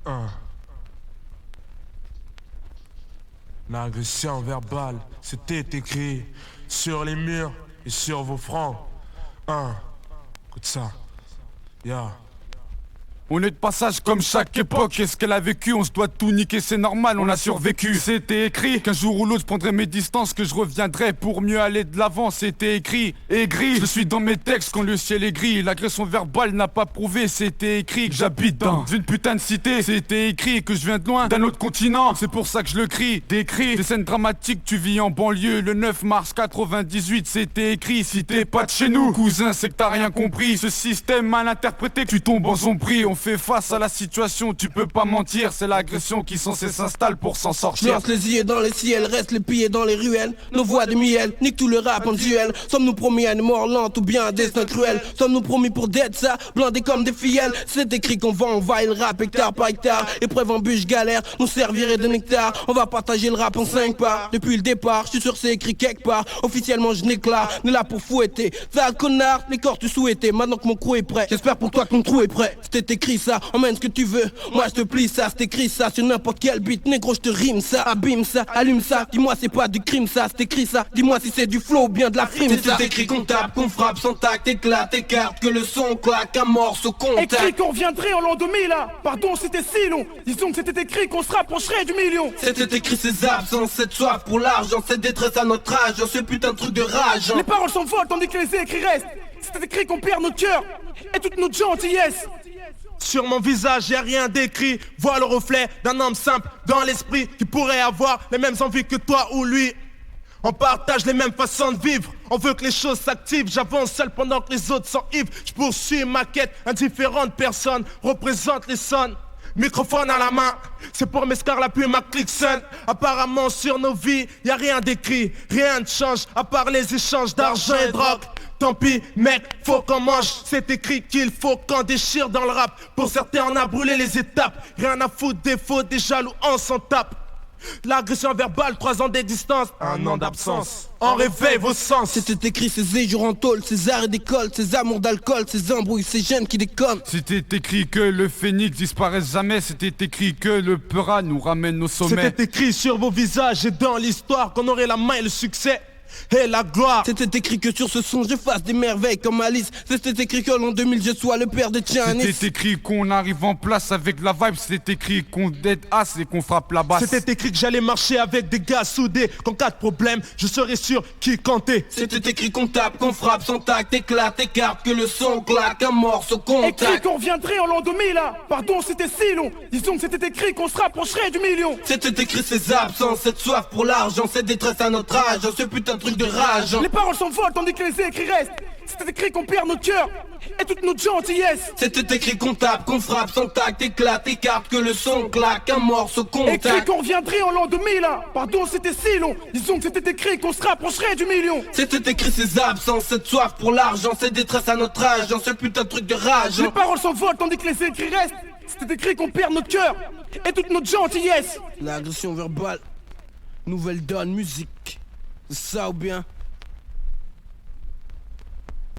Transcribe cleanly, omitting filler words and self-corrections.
1. L'agression verbale, c'était écrit sur les murs et sur vos fronts. 1. Écoute ça. Yeah. On est de passage comme chaque époque. Qu'est-ce qu'elle a vécu? On se doit tout niquer, c'est normal, on a survécu. C'était écrit qu'un jour ou l'autre je prendrai mes distances, que je reviendrai pour mieux aller de l'avant. C'était écrit, aigri. Je suis dans mes textes quand le ciel est gris. L'agression verbale n'a pas prouvé. C'était écrit que j'habite dans une putain de cité. C'était écrit que je viens de loin, d'un autre continent. C'est pour ça que je le crie, décrit. Des scènes dramatiques, tu vis en banlieue. Le 9 mars 98, c'était écrit. Si t'es pas de chez nous, cousin, c'est que t'as rien compris. Ce système mal interprété, que tu tombes en son prix. On fait face à la situation, tu peux pas mentir. C'est l'agression qui censée s'installe pour s'en sortir. Lance les yeux dans les ciels, reste les pieds dans les ruelles. Nos voix de miel, nique tout le rap en duel. Sommes-nous promis à une mort lente ou bien un destin cruel? Sommes-nous promis pour d'être ça, blindés comme des filles? C'est écrit qu'on va envahir le rap hectare par hectare. Épreuve, embûche, galère, nous servirait de nectar. On va partager le rap en 5 parts. Depuis le départ, je suis sûr c'est écrit quelque part. Officiellement je n'éclate, n'est là pour fouetter. Ça connard, les corps tu souhaitais. Maintenant que mon crew est prêt, j'espère pour toi que ton trou est prêt. C'était écrit ça, emmène ce que tu veux. Moi je te plie ça, c'est écrit ça. Sur n'importe quel beat, négro je te rime ça. Abîme ça, allume ça. Dis-moi c'est pas du crime ça, c'est écrit ça. Dis-moi si c'est du flow ou bien de la frime ça. C'est écrit qu'on tape, qu'on frappe sans tact, éclate, écarte. Que le son claque, amorce au contact. Écrit qu'on reviendrait en l'an 2000 là. Pardon c'était si long. Disons que c'était écrit qu'on se rapprocherait du million. C'était écrit ces absences, cette soif pour l'argent, cette détresse à notre âge, ce putain de truc de rage. Les paroles s'envolent tandis que les écrits restent. C'était écrit qu'on perd notre cœur et toute notre gentillesse. Sur mon visage, y'a rien d'écrit. Vois le reflet d'un homme simple dans l'esprit qui pourrait avoir les mêmes envies que toi ou lui. On partage les mêmes façons de vivre. On veut que les choses s'activent. J'avance seul pendant que les autres s'enivrent. Je poursuis ma quête. Indifférentes personnes représentent les sons. Microphone à la main, c'est pour mes scars puis ma clique sonne. Apparemment sur nos vies, y'a rien d'écrit. Rien ne change à part les échanges d'argent et de drogue. Tant pis mec, faut qu'on mange. C'est écrit qu'il faut qu'on déchire dans le rap. Pour certains on a brûlé les étapes. Rien à foutre des faux, des jaloux, on s'en tape. L'agression verbale, 3 ans d'existence, 1 an d'absence. On réveille vos sens. C'était écrit ces séjours en tôle, ces arrêts d'école, ces amours d'alcool, ces embrouilles, ces jeunes qui déconnent. C'était écrit que le phénix disparaisse jamais. C'était écrit que le peura nous ramène au sommet. C'était écrit sur vos visages et dans l'histoire qu'on aurait la main et le succès et la gloire. C'était écrit que sur ce son je fasse des merveilles comme Alice. C'était écrit que l'an 2000 je sois le père de Giannis. C'était écrit qu'on arrive en place avec la vibe. C'était écrit qu'on dead ass et qu'on frappe la basse. C'était écrit que j'allais marcher avec des gars soudés. Qu'en cas de problème je serais sûr qui comptait. C'était écrit qu'on tape, qu'on frappe sans tact, éclate, écarte. Que le son claque, amorce au contact. Écrit qu'on reviendrait en l'an 2000 là. Pardon c'était si long. Disons que c'était écrit qu'on se rapprocherait du million. C'était écrit ces absences, cette soif pour l'argent, cette détresse à notre âge, ce putain de truc de rage. Les paroles s'envolent tandis que les écrits restent. C'était écrit qu'on perd notre cœur et toute notre gentillesse. C'était écrit qu'on tape, qu'on frappe sans tact, éclate, écarte. Que le son claque, amorce au contact. Écrit qu'on reviendrait en l'an 2000 là. Pardon c'était si long. Disons que c'était écrit qu'on se rapprocherait du million. C'était écrit ces absences, cette soif pour l'argent, cette détresse à notre âge, ce putain de truc de rage. Les paroles s'envolent tandis que les écrits restent. C'était écrit qu'on perd notre cœur et toute notre gentillesse. L'agression verbale, nouvelle donne, musique. C'est ça ou bien?